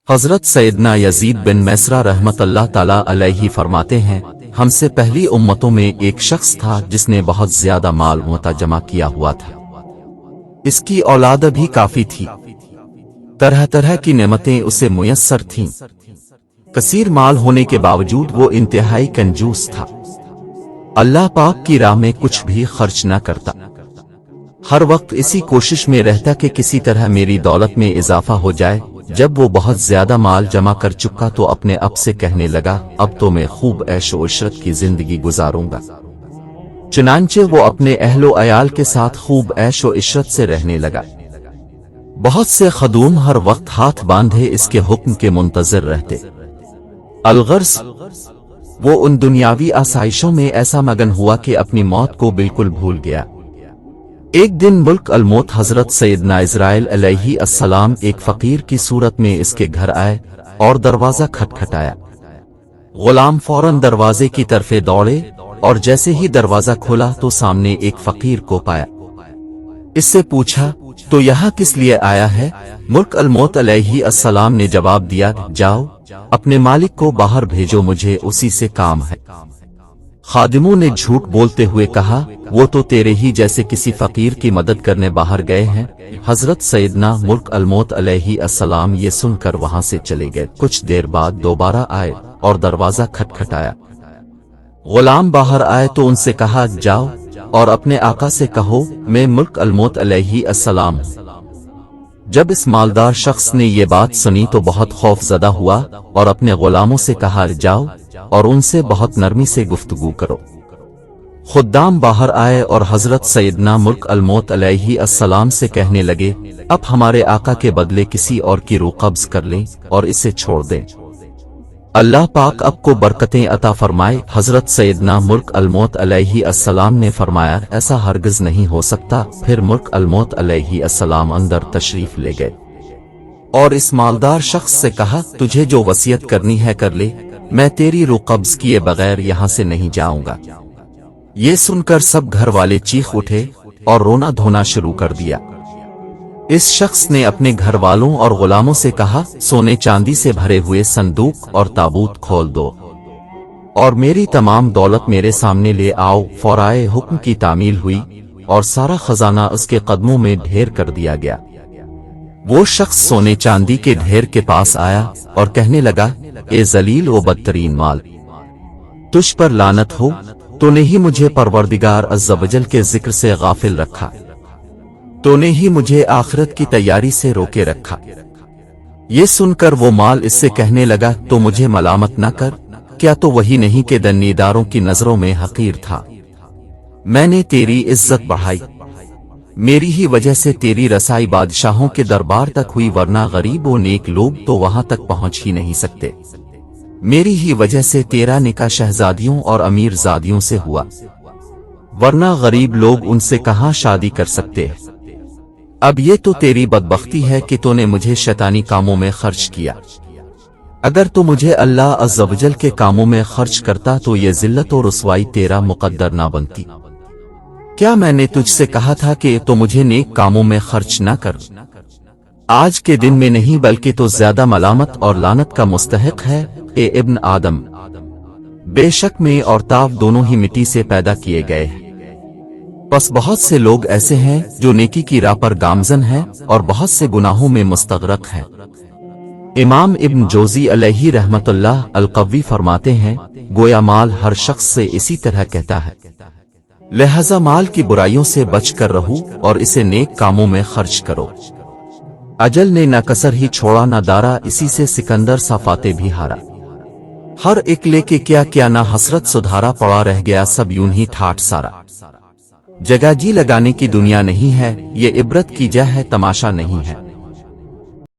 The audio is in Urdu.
حضرت سیدنا یزید بن میسرہ رحمت اللہ تعالیٰ علیہ فرماتے ہیں، ہم سے پہلی امتوں میں ایک شخص تھا جس نے بہت زیادہ مال متا جمع کیا ہوا تھا۔ اس کی اولاد بھی کافی تھی، طرح طرح کی نعمتیں اسے میسر تھیں۔ کثیر مال ہونے کے باوجود وہ انتہائی کنجوس تھا، اللہ پاک کی راہ میں کچھ بھی خرچ نہ کرتا، ہر وقت اسی کوشش میں رہتا کہ کسی طرح میری دولت میں اضافہ ہو جائے۔ جب وہ بہت زیادہ مال جمع کر چکا تو اپنے اب سے کہنے لگا، اب تو میں خوب عیش و عشرت کی زندگی گزاروں گا۔ چنانچہ وہ اپنے اہل و عیال کے ساتھ خوب عیش و عشرت سے رہنے لگا۔ بہت سے خدوم ہر وقت ہاتھ باندھے اس کے حکم کے منتظر رہتے۔ الغرض وہ ان دنیاوی آسائشوں میں ایسا مگن ہوا کہ اپنی موت کو بالکل بھول گیا۔ ایک دن ملک الموت حضرت سیدنا عزرائیل علیہ السلام ایک فقیر کی صورت میں اس کے گھر آئے اور دروازہ کھٹکھٹایا۔ غلام فوراً دروازے کی طرف دوڑے اور جیسے ہی دروازہ کھولا تو سامنے ایک فقیر کو پایا۔ اس سے پوچھا، تو یہاں کس لیے آیا ہے؟ ملک الموت علیہ السلام نے جواب دیا، جاؤ اپنے مالک کو باہر بھیجو، مجھے اسی سے کام ہے۔ خادموں نے جھوٹ بولتے ہوئے کہا، وہ تو تیرے ہی جیسے کسی فقیر کی مدد کرنے باہر گئے ہیں۔ حضرت سیدنا ملک الموت علیہ السلام یہ سن کر وہاں سے چلے گئے۔ کچھ دیر بعد دوبارہ آئے اور دروازہ کھٹکھٹایا۔ غلام باہر آئے تو ان سے کہا، جاؤ اور اپنے آقا سے کہو میں ملک الموت علیہ السلام ہوں۔ جب اس مالدار شخص نے یہ بات سنی تو بہت خوف زدہ ہوا اور اپنے غلاموں سے کہا، جاؤ اور ان سے بہت نرمی سے گفتگو کرو۔ خدام باہر آئے اور حضرت سیدنا ملک الموت علیہ السلام سے کہنے لگے، اب ہمارے آقا کے بدلے کسی اور کی روح قبض کر لیں اور اسے چھوڑ دیں، اللہ پاک اب کو برکتیں عطا فرمائے۔ حضرت سیدنا ملک الموت علیہ السلام نے فرمایا، ایسا ہرگز نہیں ہو سکتا۔ پھر ملک الموت علیہ السلام اندر تشریف لے گئے اور اس مالدار شخص سے کہا، تجھے جو وصیت کرنی ہے کر لے، میں تیری روح قبض کیے بغیر یہاں سے نہیں جاؤں گا۔ یہ سن کر سب گھر والے چیخ اٹھے اور رونا دھونا شروع کر دیا۔ اس شخص نے اپنے گھر والوں اور غلاموں سے کہا، سونے چاندی سے بھرے ہوئے صندوق اور تابوت کھول دو اور میری تمام دولت میرے سامنے لے آؤ۔ فورائے حکم کی تعمیل ہوئی اور سارا خزانہ اس کے قدموں میں ڈھیر کر دیا گیا۔ وہ شخص سونے چاندی کے ڈھیر کے پاس آیا اور کہنے لگا، اے ذلیل و بدترین مال، تجھ پر لعنت ہو، تو نے ہی مجھے پروردگار عز و جل کے ذکر سے غافل رکھا، تو نے ہی مجھے آخرت کی تیاری سے روکے رکھا۔ یہ سن کر وہ مال اس سے کہنے لگا، تو مجھے ملامت نہ کر، کیا تو وہی نہیں کہ دنیداروں کی نظروں میں حقیر تھا؟ میں نے تیری عزت بڑھائی، میری ہی وجہ سے تیری رسائی بادشاہوں کے دربار تک ہوئی، ورنہ غریب و نیک لوگ تو وہاں تک پہنچ ہی نہیں سکتے۔ میری ہی وجہ سے تیرا نکاح شہزادیوں اور امیر زادیوں سے ہوا، ورنہ غریب لوگ ان سے کہاں شادی کر سکتے ہیں۔ اب یہ تو تیری بدبختی ہے کہ تو نے مجھے شیطانی کاموں میں خرچ کیا، اگر تو مجھے اللہ عز و جل کے کاموں میں خرچ کرتا تو یہ ذلت و رسوائی تیرا مقدر نہ بنتی۔ کیا میں نے تجھ سے کہا تھا کہ تو مجھے نیک کاموں میں خرچ نہ کر؟ آج کے دن میں نہیں بلکہ تو زیادہ ملامت اور لعنت کا مستحق ہے، اے ابن آدم۔ بے شک میں اور تاب دونوں ہی مٹی سے پیدا کیے گئے ہیں، بس بہت سے لوگ ایسے ہیں جو نیکی کی راہ پر گامزن ہیں اور بہت سے گناہوں میں مستغرق ہیں۔ امام ابن جوزی علیہ رحمت اللہ القوی فرماتے ہیں، گویا مال ہر شخص سے اسی طرح کہتا ہے، لہذا مال کی برائیوں سے بچ کر رہو اور اسے نیک کاموں میں خرچ کرو۔ اجل نے نہ کسر ہی چھوڑا نہ دارا، اسی سے سکندر سا فاتح بھی ہارا۔ ہر ایک لے کے کیا کیا نہ حسرت سدھارا، پڑا رہ گیا سب یوں ہی ٹھاٹ سارا۔ جگہ جی لگانے کی دنیا نہیں ہے، یہ عبرت کی جا ہے تماشا نہیں ہے۔